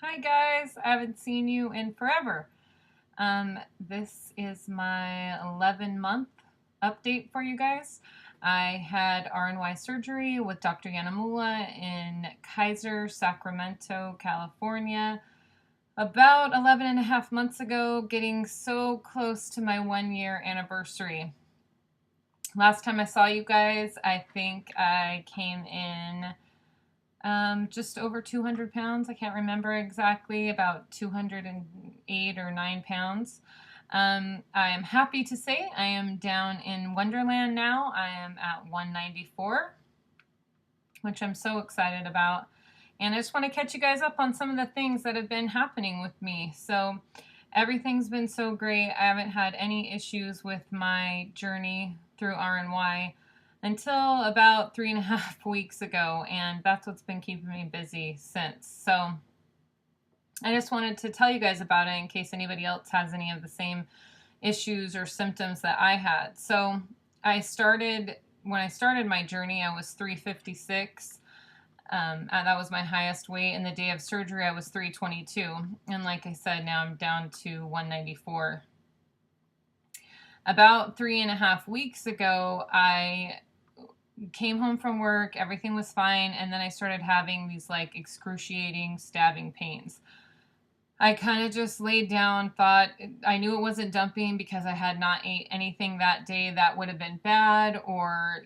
Hi guys, I haven't seen you in forever. This is my 11-month update for you guys. I had RNY surgery with Dr. Yanamula in Kaiser, Sacramento, California about 11 and a half months ago, getting so close to my 1 year anniversary. Last time I saw you guys, I think I came in just over 200 pounds. I can't remember exactly, about 208 or 9 pounds. I am happy to say I am down in Wonderland now. I am at 194, which I'm so excited about. And I just want to catch you guys up on some of the things that have been happening with me. So, everything's been so great. I haven't had any issues with my journey through RNY until about 3.5 weeks ago, and that's what's been keeping me busy since. So I just wanted to tell you guys about it in case anybody else has any of the same issues or symptoms that I had. So when I started my journey, I was 356. And that was my highest weight. And the day of surgery, I was 322. And like I said, now I'm down to 194. About 3.5 weeks ago, I came home from work, everything was fine, and then I started having these like excruciating stabbing pains. I kind of just laid down, thought I knew it wasn't dumping because I had not ate anything that day that would have been bad or,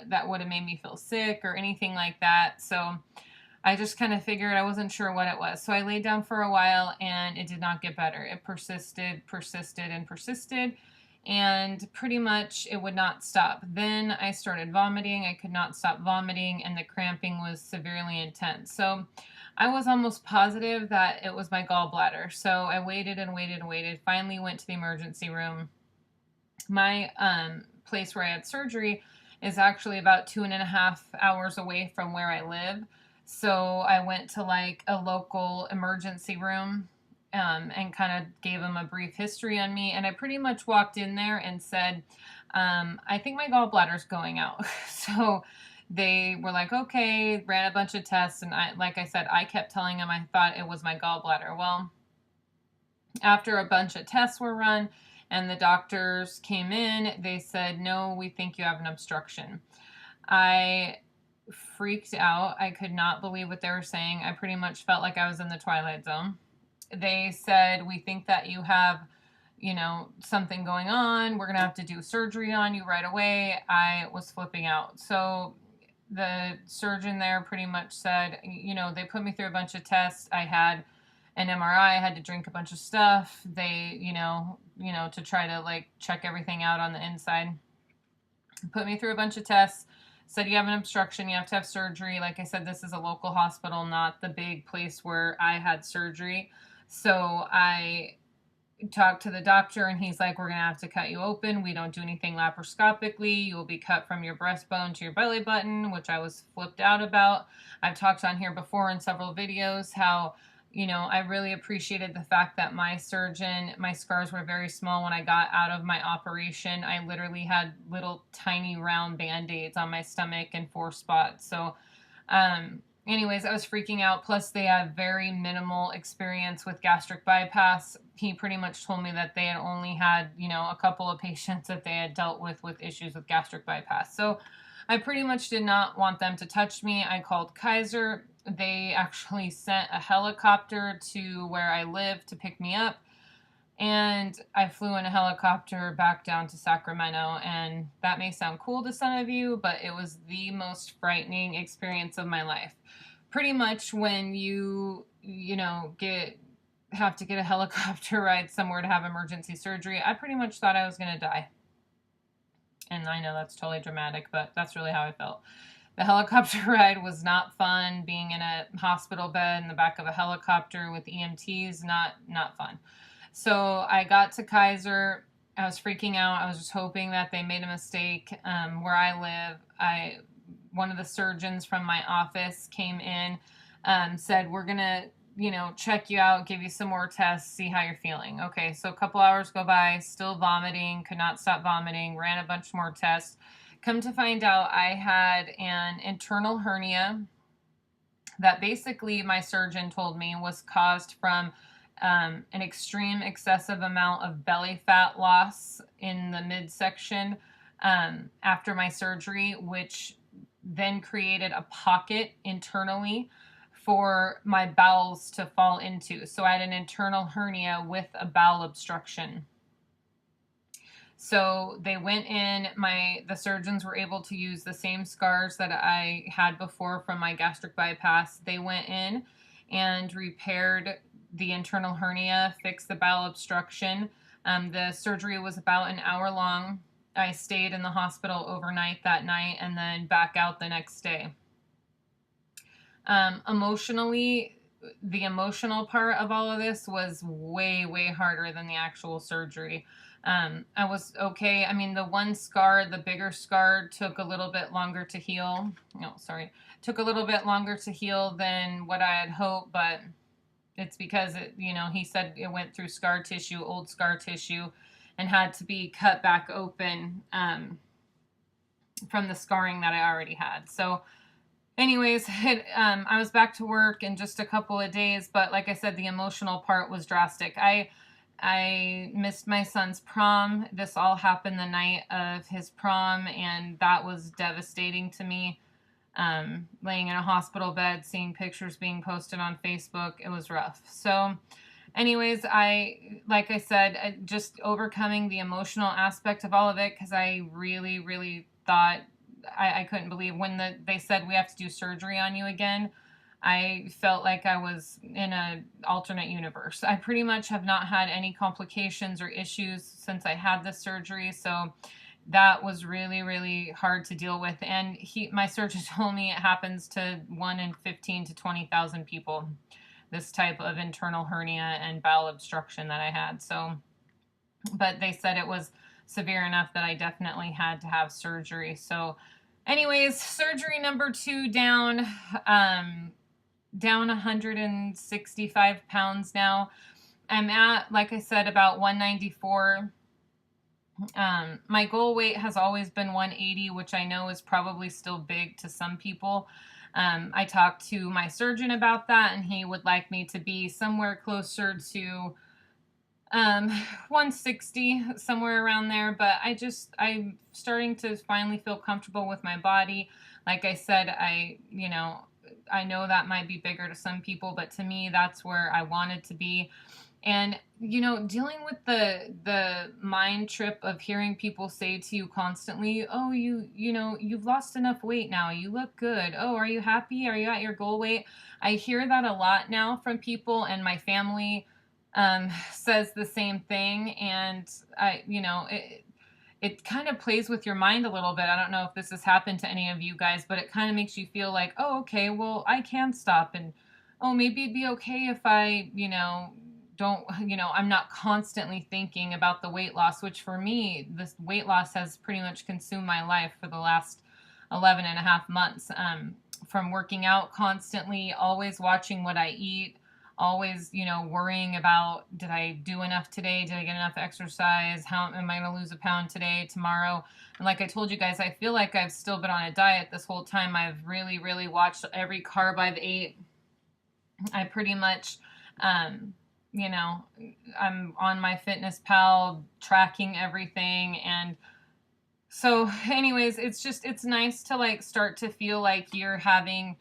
that would have made me feel sick or anything like that. So I just kind of figured I wasn't sure what it was. So I laid down for a while and it did not get better. It persisted, persisted, and persisted. And pretty much it would not stop. Then I started vomiting. I could not stop vomiting, and the cramping was severely intense. So I was almost positive that it was my gallbladder. So I waited and waited and waited. Finally went to the emergency room. My place where I had surgery is actually about 2.5 hours away from where I live. So I went to like a local emergency room and kind of gave them a brief history on me. And I pretty much walked in there and said, I think my gallbladder's going out. So they were like, okay, ran a bunch of tests. And like I said, I kept telling them I thought it was my gallbladder. Well, after a bunch of tests were run and the doctors came in, they said, no, we think you have an obstruction. I freaked out. I could not believe what they were saying. I pretty much felt like I was in the Twilight Zone. They said, we think that you have, something going on. We're going to have to do surgery on you right away. I was flipping out. So the surgeon there pretty much said, they put me through a bunch of tests. I had an MRI. I had to drink a bunch of stuff. They, to try to like check everything out on the inside. Put me through a bunch of tests. Said you have an obstruction. You have to have surgery. Like I said, this is a local hospital, not the big place where I had surgery. So I talked to the doctor and he's like, we're going to have to cut you open. We don't do anything laparoscopically. You will be cut from your breastbone to your belly button, which I was flipped out about. I've talked on here before in several videos how I really appreciated the fact that my surgeon, my scars were very small when I got out of my operation. I literally had little tiny round band-aids on my stomach and 4 spots. So, anyways, I was freaking out. Plus, they have very minimal experience with gastric bypass. He pretty much told me that they had only had, a couple of patients that they had dealt with issues with gastric bypass. So I pretty much did not want them to touch me. I called Kaiser. They actually sent a helicopter to where I live to pick me up. And I flew in a helicopter back down to Sacramento. And that may sound cool to some of you, but it was the most frightening experience of my life. Pretty much when have to get a helicopter ride somewhere to have emergency surgery, I pretty much thought I was going to die. And I know that's totally dramatic, but that's really how I felt. The helicopter ride was not fun. Being in a hospital bed in the back of a helicopter with EMTs, not fun. So I got to Kaiser. I was freaking out. I was just hoping that they made a mistake. Where I live, one of the surgeons from my office came in, said, we're going to, check you out, give you some more tests, see how you're feeling. Okay, so a couple hours go by, still vomiting, could not stop vomiting, ran a bunch more tests. Come to find out, I had an internal hernia. that basically my surgeon told me was caused from an extreme excessive amount of belly fat loss in the midsection after my surgery, which then created a pocket internally for my bowels to fall into. So I had an internal hernia with a bowel obstruction. So they went in, the surgeons were able to use the same scars that I had before from my gastric bypass. They went in and repaired the internal hernia, fixed the bowel obstruction. The surgery was about an hour long. I stayed in the hospital overnight that night and then back out the next day. Emotionally, the emotional part of all of this was way, way harder than the actual surgery. I was okay. I mean, the one scar, the bigger scar, took a little bit longer to heal. No, sorry. Took a little bit longer to heal than what I had hoped, but it's because he said it went through scar tissue, old scar tissue, and had to be cut back open from the scarring that I already had. So anyways, I was back to work in just a couple of days, but like I said, the emotional part was drastic. I missed my son's prom. This all happened the night of his prom, and that was devastating to me. Laying in a hospital bed, seeing pictures being posted on Facebook, it was rough. So anyways, like I said, just overcoming the emotional aspect of all of it, because I really, really thought, I couldn't believe when they said we have to do surgery on you again. I felt like I was in an alternate universe. I pretty much have not had any complications or issues since I had this surgery, so that was really, really hard to deal with. And my surgeon told me it happens to 1 in 15 to 20,000 people, this type of internal hernia and bowel obstruction that I had. So, but they said it was severe enough that I definitely had to have surgery. So anyways, surgery number 2 down. Down 165 pounds now. I'm at, like I said, about 194. My goal weight has always been 180, which I know is probably still big to some people. I talked to my surgeon about that, and he would like me to be somewhere closer to 160, somewhere around there. But I'm starting to finally feel comfortable with my body. Like I said, I know that might be bigger to some people, but to me, that's where I wanted to be. And, dealing with the mind trip of hearing people say to you constantly, oh, you've lost enough weight now. You look good. Oh, are you happy? Are you at your goal weight? I hear that a lot now from people, and my family says the same thing. And it kind of plays with your mind a little bit. I don't know if this has happened to any of you guys, but it kind of makes you feel like, oh, okay, well, I can stop. And, oh, maybe it'd be okay if I, I'm not constantly thinking about the weight loss, which for me, this weight loss has pretty much consumed my life for the last 11 and a half months. From working out constantly, always watching what I eat, always, worrying about, did I do enough today? Did I get enough exercise? How am I going to lose a pound today, tomorrow? And like I told you guys, I feel like I've still been on a diet this whole time. I've really, really watched every carb I've ate. I pretty much, I'm on MyFitnessPal tracking everything. And so anyways, it's nice to like start to feel like you're having,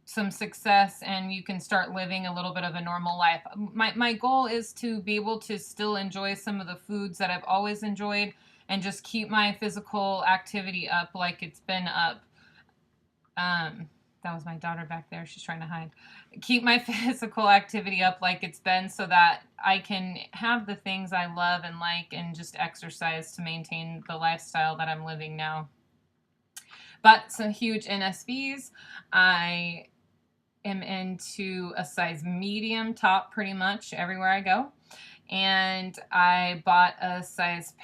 some success and you can start living a little bit of a normal life. My goal is to be able to still enjoy some of the foods that I've always enjoyed and just keep my physical activity up like it's been up. That was my daughter back there. She's trying to hide. Keep my physical activity up like it's been so that I can have the things I love and like and just exercise to maintain the lifestyle that I'm living now. But some huge NSVs. I am into a size medium top pretty much everywhere I go. And I bought a size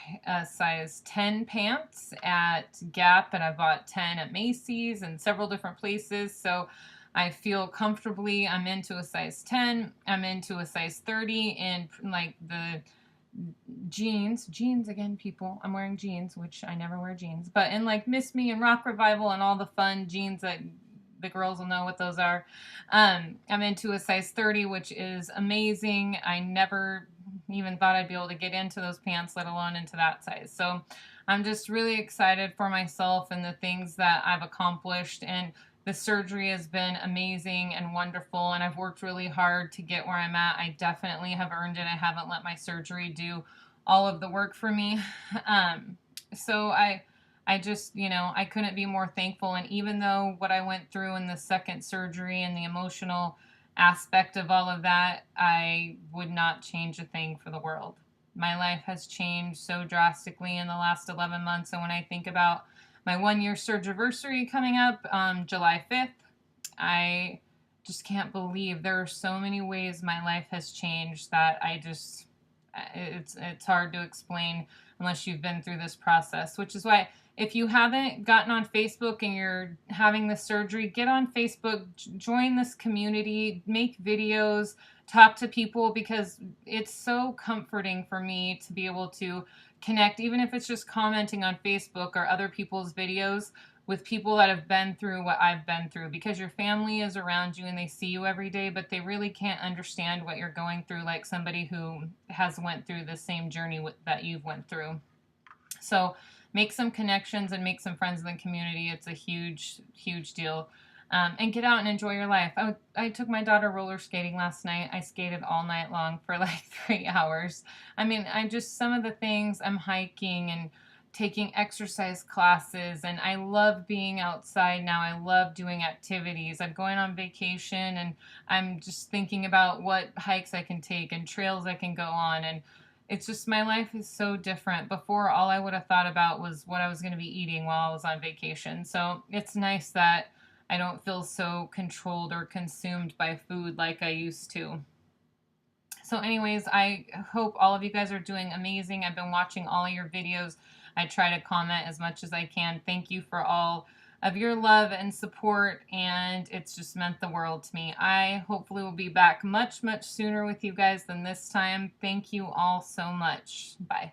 10 pants at Gap, and I bought 10 at Macy's and several different places. So I feel comfortably. I'm into a size 10. I'm into a size 30 in like the jeans again, people. I'm wearing jeans, which I never wear jeans, but in like Miss Me and Rock Revival and all the fun jeans that the girls will know what those are. I'm into a size 30, which is amazing. I never even thought I'd be able to get into those pants, let alone into that size. So I'm just really excited for myself and the things that I've accomplished. And the surgery has been amazing and wonderful, and I've worked really hard to get where I'm at. I definitely have earned it. I haven't let my surgery do all of the work for me. So I just, I couldn't be more thankful. And even though what I went through in the second surgery and the emotional aspect of all of that, I would not change a thing for the world. My life has changed so drastically in the last 11 months. And when I think about my 1 year surgiversary coming up July 5th, I just can't believe there are so many ways my life has changed that it's hard to explain unless you've been through this process, which is why if you haven't gotten on Facebook and you're having the surgery, get on Facebook, join this community, make videos, talk to people, because it's so comforting for me to be able to connect, even if it's just commenting on Facebook or other people's videos, with people that have been through what I've been through, because your family is around you and they see you every day, but they really can't understand what you're going through like somebody who has went through the same journey that you've went through. So make some connections and make some friends in the community. It's a huge, huge deal. And get out and enjoy your life. I took my daughter roller skating last night. I skated all night long for like 3 hours. I mean, some of the things, I'm hiking and taking exercise classes, and I love being outside now. I love doing activities. I'm going on vacation, and I'm just thinking about what hikes I can take and trails I can go on. And it's just, my life is so different. Before, all I would have thought about was what I was going to be eating while I was on vacation. So it's nice that I don't feel so controlled or consumed by food like I used to. So anyways, I hope all of you guys are doing amazing. I've been watching all your videos. I try to comment as much as I can. Thank you for all of your love and support, and it's just meant the world to me. I hopefully will be back much, much sooner with you guys than this time. Thank you all so much. Bye.